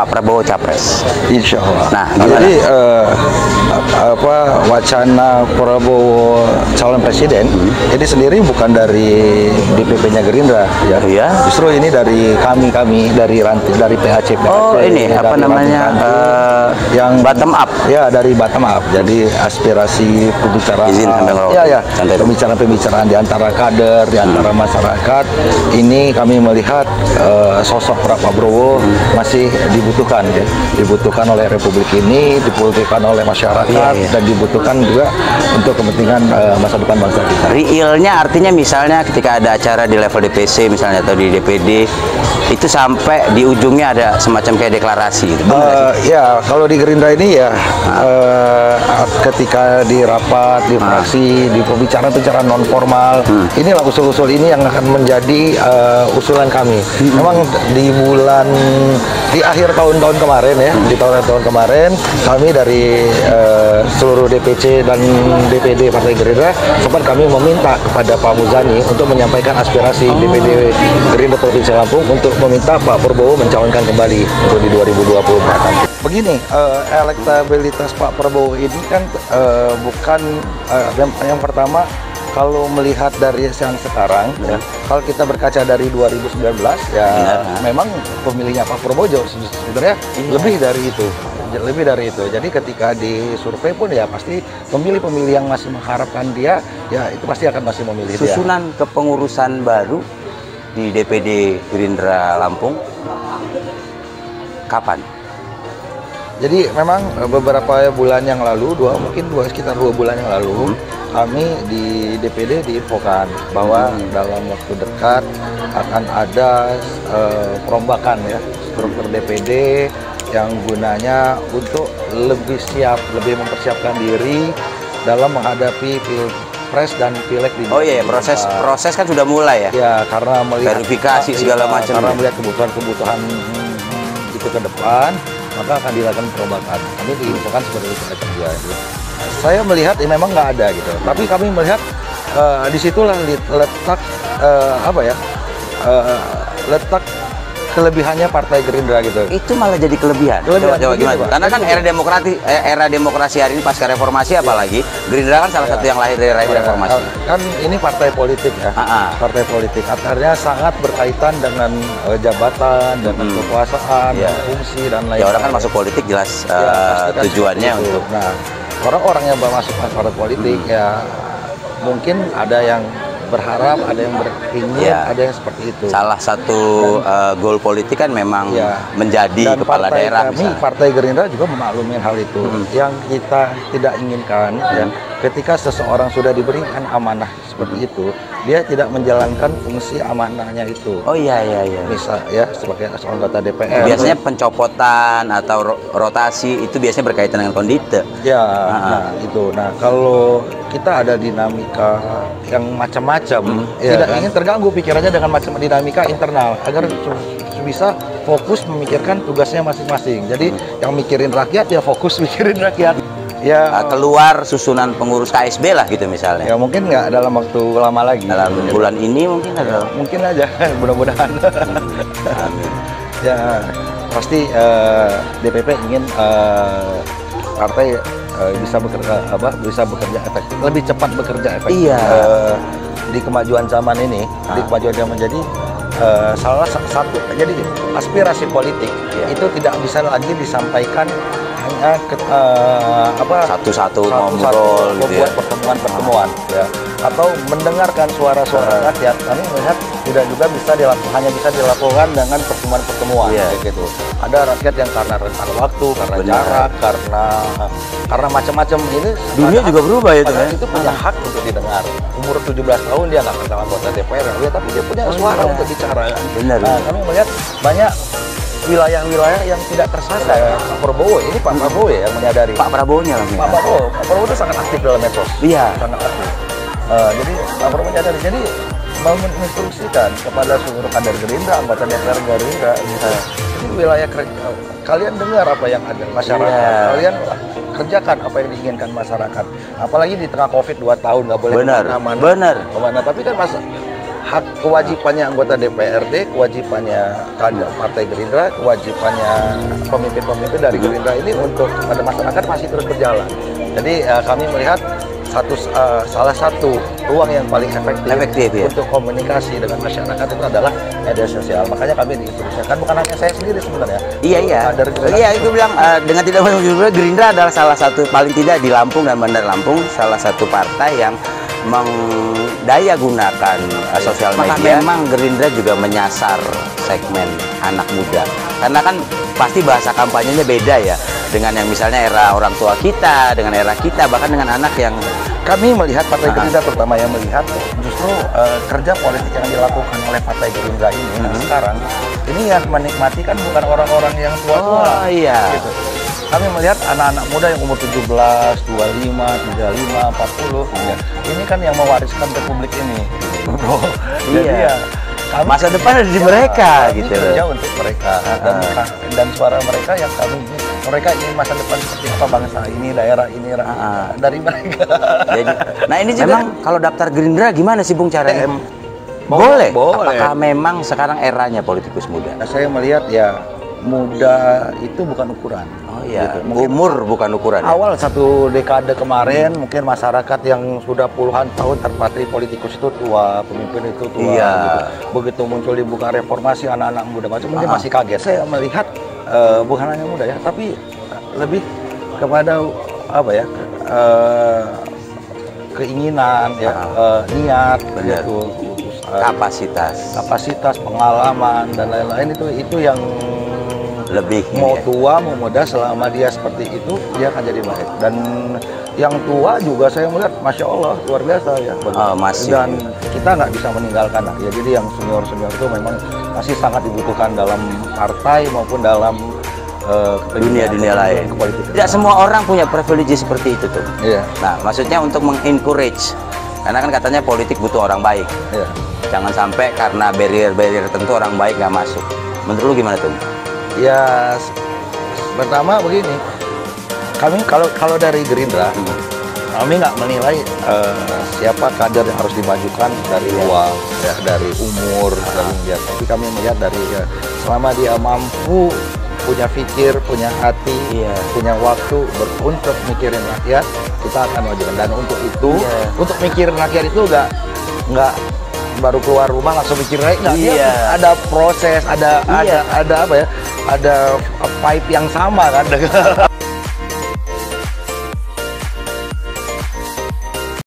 Pak Prabowo capres? Insya Allah. Nah, gimana? Jadi wacana Prabowo calon presiden ini sendiri bukan dari DPP-nya Gerindra, ya. Iya. Justru ini dari kami dari ranting, dari PAC. Oh, ini apa namanya? Yang bottom up. Ya, dari bottom up. Jadi aspirasi pembicaraan. Izin sambil ngerokok. Ya. Santai dong. Pembicaraan di antara kader, di antara masyarakat. Ini kami melihat sosok Pak Prabowo masih dibutuhkan, ya. Dibutuhkan oleh Republik ini, dibutuhkan oleh masyarakat, dan dibutuhkan juga untuk kepentingan masa depan bangsa kita. Realnya artinya misalnya ketika ada acara di level DPC misalnya atau di DPD itu sampai di ujungnya ada semacam kayak deklarasi gitu. Ya, kalau di Gerindra ini ya ketika di rapat, di fraksi, di pembicaraan non formal, inilah usul-usul ini yang akan menjadi usulan kami. Memang di akhir tahun-tahun kemarin, ya, di tahun-tahun kemarin kami dari seluruh DPC dan DPD Partai Gerindra sempat kami meminta kepada Pak Muzani untuk menyampaikan aspirasi DPD Gerindra Provinsi Lampung untuk meminta Pak Prabowo mencalonkan kembali untuk di 2024 nanti. Begini, elektabilitas Pak Prabowo ini kan bukan yang pertama. Kalau melihat dari yang sekarang, ya, kalau kita berkaca dari 2019, ya memang pemilihnya Pak Prabowo sebenarnya lebih dari itu. Jadi ketika di survei pun ya pasti pemilih-pemilih yang masih mengharapkan dia, ya itu pasti akan masih memilih dia. Susunan kepengurusan baru di DPD Gerindra Lampung kapan? Jadi memang beberapa bulan yang lalu, sekitar 2 bulan yang lalu, kami di DPD diinfokan bahwa dalam waktu dekat akan ada perombakan, ya, struktur DPD yang gunanya untuk lebih mempersiapkan diri dalam menghadapi Pilpres dan Pileg di. Oh iya, proses kan sudah mulai ya? Ya, karena melihat verifikasi segala macam. Karena melihat kebutuhan itu ke depan, maka akan dilakukan perombakan. Kami diinfokan seperti itu saja. Saya melihat memang nggak ada gitu, tapi kami melihat disitulah letak letak kelebihannya Partai Gerindra gitu. Itu malah jadi kelebihan. Coba gimana? Karena kan era demokrasi hari ini pasca reformasi, apalagi Gerindra kan salah satu yang lahir dari reformasi. Kan ini partai politik, ya. Partai politik artinya sangat berkaitan dengan jabatan, dengan kekuasaan, fungsi dan lain-lain. Ya, orang kan masuk politik jelas tujuannya untuk. Nah, orang-orang yang masuk partai politik ya mungkin ada yang berharap, ada yang berpikir, ada yang seperti itu. Salah satu goal politik kan memang menjadi kepala daerah. Partai Gerindra juga memaklumi hal itu. Yang kita tidak inginkan, ya, ketika seseorang sudah diberikan amanah seperti itu, dia tidak menjalankan fungsi amanahnya itu. Oh iya. Misal ya sebagai anggota DPR. Biasanya pencopotan atau rotasi itu biasanya berkaitan dengan kondite. Ya, nah itu. Nah, kalau kita ada dinamika yang macam-macam, tidak ingin terganggu pikirannya dengan macam dinamika internal agar bisa fokus memikirkan tugasnya masing-masing. Jadi yang mikirin rakyat ya fokus mikirin rakyat. Ya, keluar susunan pengurus KSB lah gitu misalnya. Ya mungkin nggak dalam waktu lama lagi. Dalam bulan ini mungkin ada. Mungkin aja, mudah-mudahan. Amin. Ya pasti DPP ingin partai bisa bekerja efektif, lebih cepat bekerja efektif. Iya. Di kemajuan zaman ini, jadi salah satu. Jadi aspirasi politik itu tidak bisa lagi disampaikan hanya satu-satu ngobrol gitu ya. Pertemuan ya, atau mendengarkan suara-suara rakyat. Kami melihat tidak juga hanya bisa dilakukan dengan pertemuan-pertemuan gitu. Ada rakyat yang karena rentang waktu, karena jarak, karena macam-macam ini. Dunia juga berubah ya, itu punya hak untuk didengar. Umur 17 tahun dia nggak kenal anggota DPR, tapi dia punya suara untuk bicara. Benar. Nah, kami melihat banyak wilayah-wilayah yang tidak tersasar. Pak Prabowo, ini Pak Prabowo ya yang menyadari. Pak Prabowo-nya lah. Pak Prabowo itu sangat aktif dalam medsos. Iya. Sangat aktif. Jadi Pak Prabowo menyadari. Jadi mau menginstruksikan kepada seluruh kader Gerindra, anggota DPR Gerindra, ini wilayah kalian dengar apa yang ada masyarakat. Kalian kerjakan apa yang diinginkan masyarakat. Apalagi di tengah COVID 2 tahun nggak boleh kemana-mana. Benar. Tapi kan hak kewajibannya anggota DPRD, kewajibannya kader Partai Gerindra, kewajibannya pemimpin-pemimpin dari Gerindra ini untuk pada masyarakat masih terus berjalan. Jadi kami melihat salah satu ruang yang paling efektif ya, untuk komunikasi dengan masyarakat itu adalah media sosial. Makanya kami diinstruksikan, bukan hanya saya sendiri sebenarnya. Iya. Itu bilang dengan tidak menunjukkan Gerindra adalah salah satu paling tidak di Lampung dan Bandar Lampung salah satu partai yang mendaya gunakan sosial media. Maka memang Gerindra juga menyasar segmen anak muda. Karena kan pasti bahasa kampanyenya beda ya dengan yang misalnya era orang tua kita, dengan era kita, bahkan dengan anak yang kami melihat Partai Gerindra terutama yang melihat justru kerja politik yang dilakukan oleh Partai Gerindra ini sekarang ini yang menikmati kan bukan orang-orang yang tua-tua. Gitu. Kami melihat anak-anak muda yang umur 17, 25, 35, 40 ya. Ini kan yang mewariskan republik ini. Jadi ya masa depan ada di mereka gitu. Kerja untuk mereka dan suara mereka yang mereka ingin masa depan seperti apa bangsa ini, daerah ini dari mereka. Jadi, nah ini juga memang kalau daftar Gerindra gimana sih Bung caranya? Boleh. Apakah memang sekarang eranya politikus muda? Nah, saya melihat ya muda itu bukan ukuran. Oh iya, gitu. Umur bukan ukuran. Awal satu dekade kemarin mungkin masyarakat yang sudah puluhan tahun terpatri politikus itu tua, pemimpin itu tua. Gitu. Begitu muncul dibuka reformasi, anak-anak muda mungkin masih kaget. Saya melihat bukan hanya muda ya, tapi lebih kepada apa ya, keinginan ya, niat gitu. Kapasitas, pengalaman dan lain-lain itu yang lebih mau tua mau muda, selama dia seperti itu dia akan jadi baik. Dan yang tua juga saya melihat masya Allah luar biasa ya. Dan kita nggak bisa meninggalkan ya. Jadi yang senior itu memang masih sangat dibutuhkan dalam partai maupun dalam dunia lain. Tidak semua orang punya privilege seperti itu tuh. Iya. Nah maksudnya untuk mengencourage, karena kan katanya politik butuh orang baik. Iya. Jangan sampai karena barrier tertentu orang baik nggak masuk. Menurut lu gimana tuh? Ya, pertama begini, kami kalau dari Gerindra, kami nggak menilai siapa kader yang harus dimajukan dari uang, ya, dari umur, dari dia. Tapi kami melihat dari selama dia mampu punya pikir, punya hati, punya waktu untuk mikirin rakyat, kita akan majukan. Dan untuk itu, untuk mikirin rakyat itu nggak baru keluar rumah langsung mikir rakyat. Dia ada proses, ada apa ya? Ada pipe yang sama kan